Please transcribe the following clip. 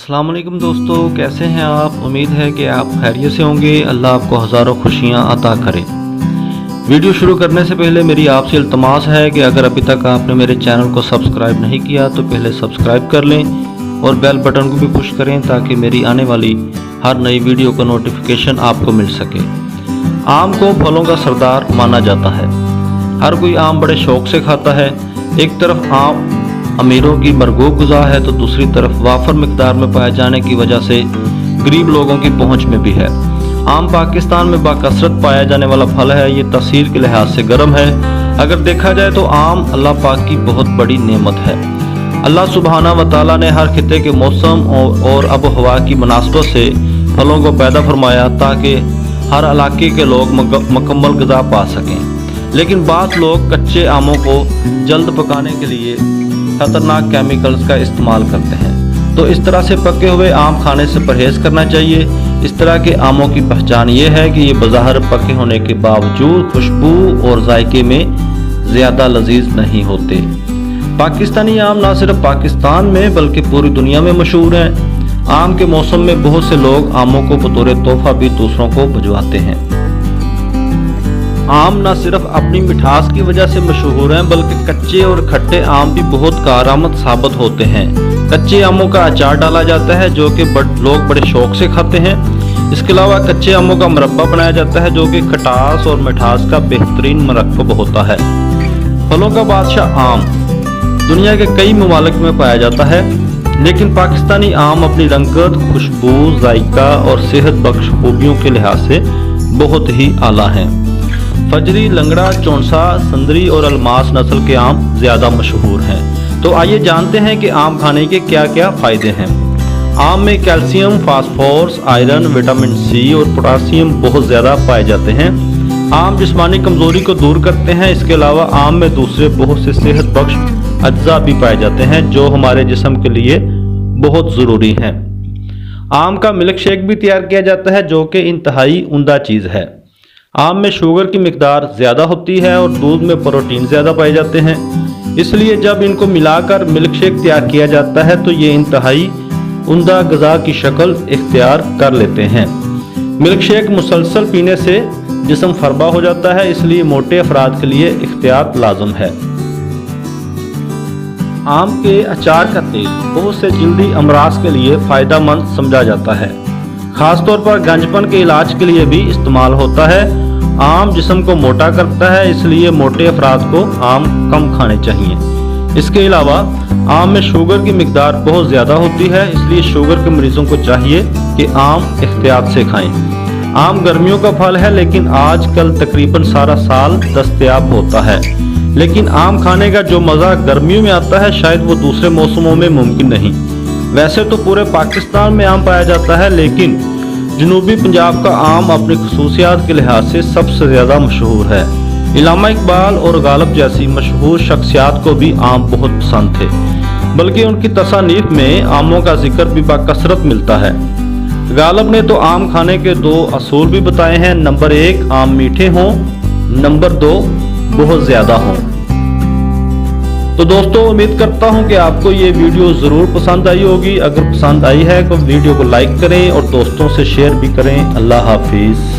अस्सलाम वालेकुम दोस्तों, कैसे हैं आप। उम्मीद है कि आप खैरियत से होंगे। अल्लाह आपको हज़ारों खुशियां अता करे। वीडियो शुरू करने से पहले मेरी आपसे इल्तमास है कि अगर अभी तक आपने मेरे चैनल को सब्सक्राइब नहीं किया तो पहले सब्सक्राइब कर लें और बेल बटन को भी पुश करें ताकि मेरी आने वाली हर नई वीडियो का नोटिफिकेशन आपको मिल सके। आम को फलों का सरदार माना जाता है। हर कोई आम बड़े शौक़ से खाता है। एक तरफ आम अमीरों की मरगूब ग़िज़ा है तो दूसरी तरफ वाफर मिकदार में पाए जाने की वजह से गरीब लोगों की पहुंच में भी है। आम पाकिस्तान में बाकसरत पाया जाने वाला फल है। ये तासीर के लिहाज से गर्म है। अगर देखा जाए तो आम अल्लाह पाक की बहुत बड़ी नेमत है। अल्लाह सुबहाना व तआला ने हर खित्ते के मौसम और आब हवा की मुनासबत से फलों को पैदा फरमाया ताकि हर इलाके के लोग मुकम्मल ग़िज़ा पा सकें। लेकिन बाज़ लोग कच्चे आमों को जल्द पकाने के लिए खतरनाक केमिकल्स का इस्तेमाल करते हैं। तो इस तरह से पके हुए आम खाने से परहेज़ करना चाहिए। इस तरह के आमों की पहचान ये है कि ये बज़ाहिर पके होने के बावजूद खुशबू और जायके में ज़्यादा लजीज नहीं होते। पाकिस्तानी आम ना सिर्फ पाकिस्तान में बल्कि पूरी दुनिया में मशहूर हैं। आम के मौसम में बहुत से लोग आमों को बतौर तोहफा भी दूसरों को भिजवाते हैं। आम न सिर्फ अपनी मिठास की वजह से मशहूर हैं बल्कि कच्चे और खट्टे आम भी बहुत कारआमद साबित होते हैं। कच्चे आमों का अचार डाला जाता है जो कि लोग बड़े शौक से खाते हैं। इसके अलावा कच्चे आमों का मुरब्बा बनाया जाता है जो कि खटास और मिठास का बेहतरीन मरकब होता है। फलों का बादशाह आम दुनिया के कई ममालिक में पाया जाता है, लेकिन पाकिस्तानी आम अपनी रंगत, खुशबू, जायका और सेहत बख्श खूबियों के लिहाज से बहुत ही आला हैं। फजरी, लंगड़ा, चौंसा, संदरी और अलमास नस्ल के आम ज़्यादा मशहूर हैं। तो आइए जानते हैं कि आम खाने के क्या क्या फ़ायदे हैं। आम में calcium, phosphorus, iron, vitamin C और पोटासियम बहुत ज़्यादा पाए जाते हैं। आम जिस्मानी कमज़ोरी को दूर करते हैं। इसके अलावा आम में दूसरे बहुत से सेहत बख्श अज्जा भी पाए जाते हैं जो हमारे जिस्म के लिए बहुत ज़रूरी हैं। आम का मिल्क शेक भी तैयार किया जाता है जो कि इंतहाई उम्दा चीज़ है। आम में शुगर की मिकदार ज़्यादा होती है और दूध में प्रोटीन ज़्यादा पाए जाते हैं, इसलिए जब इनको मिलाकर मिल्क शेक तैयार किया जाता है तो ये इंतहाई उम्दा ग़िज़ा की शक्ल इख्तियार कर लेते हैं। मिल्क शेक मुसलसल पीने से जिस्म फरबा हो जाता है, इसलिए मोटे अफराद के लिए इख्तियार लाजम है। आम के अचार का तेल बहुत से जल्दी अमराज के लिए फ़ायदा मंद समझा जाता है। ख़ासतौर पर गंजपन के इलाज के लिए भी इस्तेमाल होता है। आम जिस्म को मोटा करता है, इसलिए मोटे अफराद को आम कम खाने चाहिए। इसके अलावा आम में शुगर की मिकदार बहुत ज़्यादा होती है, इसलिए शुगर के मरीजों को चाहिए कि आम एहतियात से खाएं। आम गर्मियों का फल है लेकिन आजकल तकरीबन सारा साल दस्तयाब होता है। लेकिन आम खाने का जो मज़ा गर्मियों में आता है शायद वो दूसरे मौसमों में मुमकिन नहीं। वैसे तो पूरे पाकिस्तान में आम पाया जाता है, लेकिन जनूबी पंजाब का आम अपनी खसूसियात के लिहाज से सबसे ज़्यादा मशहूर है। इलामा इकबाल और गालिब जैसी मशहूर शख्सियात को भी आम बहुत पसंद थे, बल्कि उनकी तसानीफ में आमों का जिक्र भी बाकसरत मिलता है। गालिब ने तो आम खाने के 2 असूल भी बताए हैं। नंबर 1 आम मीठे हों, नंबर 2 बहुत ज़्यादा हों। तो दोस्तों, उम्मीद करता हूं कि आपको ये वीडियो ज़रूर पसंद आई होगी। अगर पसंद आई है तो वीडियो को लाइक करें और दोस्तों से शेयर भी करें। अल्लाह हाफिज़।